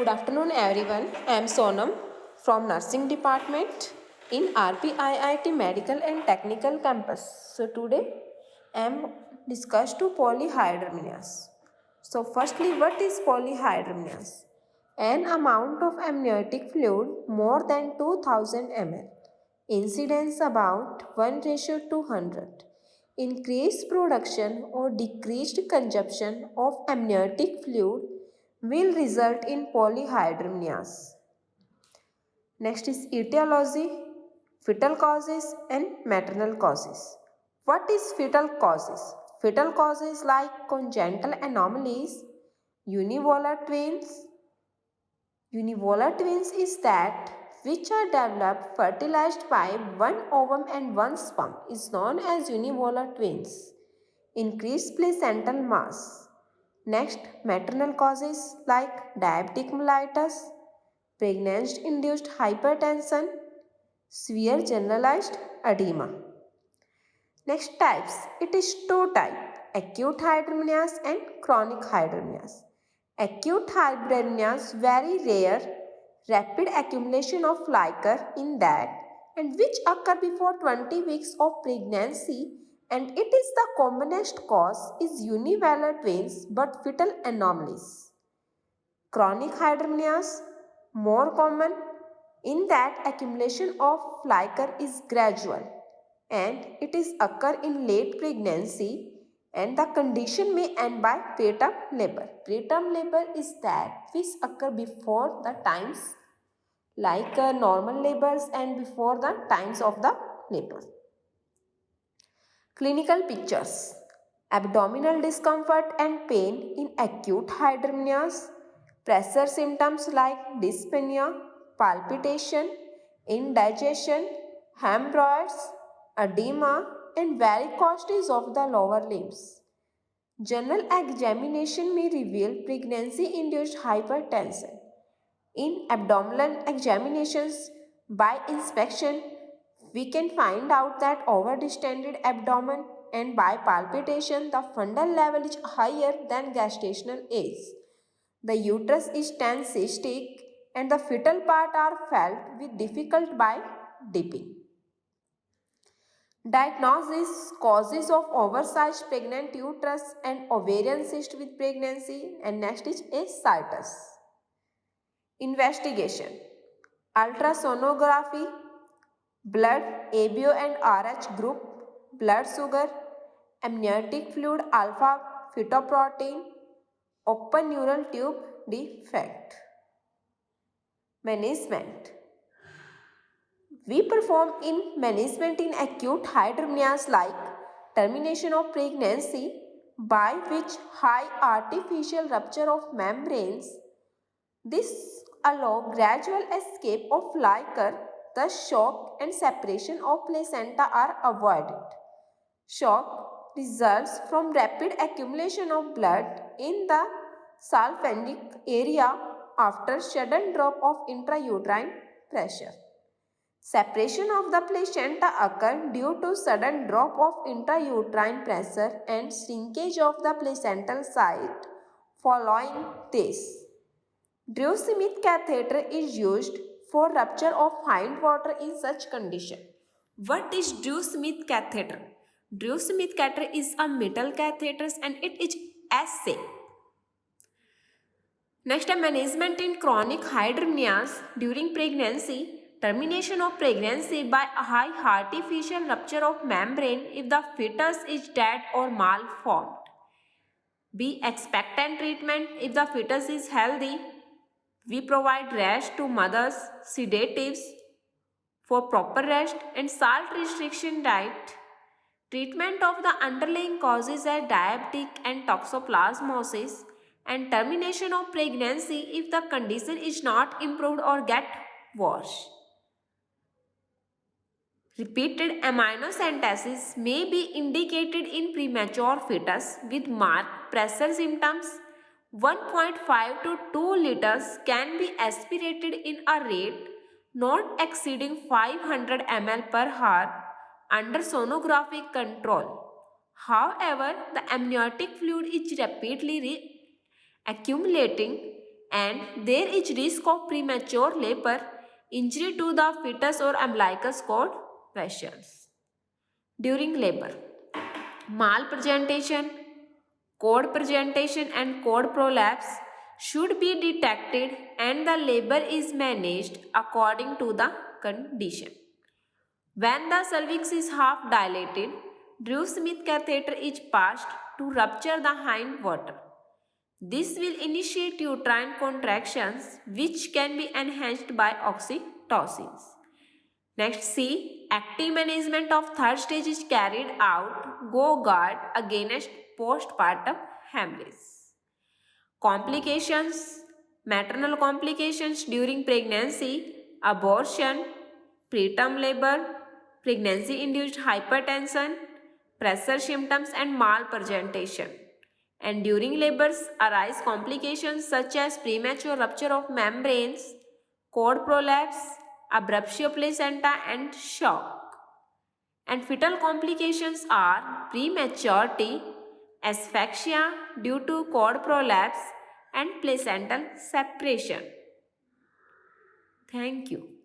Good afternoon everyone. I am Sonam from Nursing Department in RPIIT Medical and Technical Campus. So today I am discuss to polyhydramnios. So firstly, what is polyhydramnios? An amount of amniotic fluid more than 2000 ml. Incidence about 1:100. Increased production or decreased consumption of amniotic fluid will result in polyhydramnios. Next is etiology, fetal causes and maternal causes. What is fetal causes? Fetal causes like congenital anomalies, univolar twins. Univolar twins is that which are developed fertilized by one ovum and one sperm is known as univolar twins. Increased placental mass. Next, maternal causes like diabetic mellitus, pregnancy-induced hypertension, severe generalized edema. Next types, it is two types, acute hydramnios and chronic hydramnios. Acute hydramnios very rare, rapid accumulation of liquor in that and which occur before 20 weeks of pregnancy, and it is the commonest cause is univalent twins but fetal anomalies. Chronic hydramnios more common in that accumulation of liquor is gradual and it is occur in late pregnancy and the condition may end by preterm labor. Preterm labor is that which occur before the times like normal labors and before the times of the labor. Clinical pictures. Abdominal discomfort and pain in acute hydramnios. Pressure symptoms like dyspnea, palpitation, indigestion, hemorrhoids, edema and varicosities of the lower limbs. General examination may reveal pregnancy-induced hypertension. In abdominal examinations, by inspection, we can find out that over-distended abdomen, and by palpitation, the fundal level is higher than gestational age. The uterus is tense cystic and the fetal part are felt with difficult by dipping. Diagnosis, causes of oversized pregnant uterus and ovarian cyst with pregnancy, and next is ascites. Investigation. Ultrasonography, blood ABO and RH group, blood sugar, amniotic fluid alpha fetoprotein, open neural tube defect. Management. We perform in management in acute hydramnios like termination of pregnancy by which high artificial rupture of membranes. This allows gradual escape of liquor, thus shock and separation of placenta are avoided. Shock results from rapid accumulation of blood in the salpingic area after sudden drop of intrauterine pressure. Separation of the placenta occurs due to sudden drop of intrauterine pressure and shrinkage of the placental site following this. Drew-Smith catheter is used for rupture of hindwater in such condition. What is Drew-Smith catheter? Drew-Smith catheter is a metal catheter and it is S-shaped. Next, management in chronic hydramnios during pregnancy. Termination of pregnancy by a high artificial rupture of membrane if the fetus is dead or malformed. B. Expectant treatment if the fetus is healthy. We provide rest to mothers, sedatives for proper rest and salt restriction diet. Treatment of the underlying causes are diabetic and toxoplasmosis, and termination of pregnancy if the condition is not improved or get worse. Repeated amniocentesis may be indicated in premature fetus with marked pressure symptoms. 1.5 to 2 liters can be aspirated in a rate not exceeding 500 ml per hour under sonographic control. However, the amniotic fluid is rapidly accumulating and there is risk of premature labor, injury to the fetus or umbilicus cord vessels. During labor, malpresentation, cord presentation and cord prolapse should be detected and the labor is managed according to the condition. When the cervix is half dilated, Drew-Smith catheter is passed to rupture the hind water. This will initiate uterine contractions which can be enhanced by oxytocins. Next C. Active management of third stage is carried out. Go guard against postpartum hemorrhage. Complications. Maternal complications during pregnancy, abortion, preterm labor, pregnancy-induced hypertension, pressure symptoms and malpresentation. And during labors arise complications such as premature rupture of membranes, cord prolapse, abruptio placenta and shock. And fetal complications are prematurity, asphyxia due to cord prolapse and placental separation. Thank you.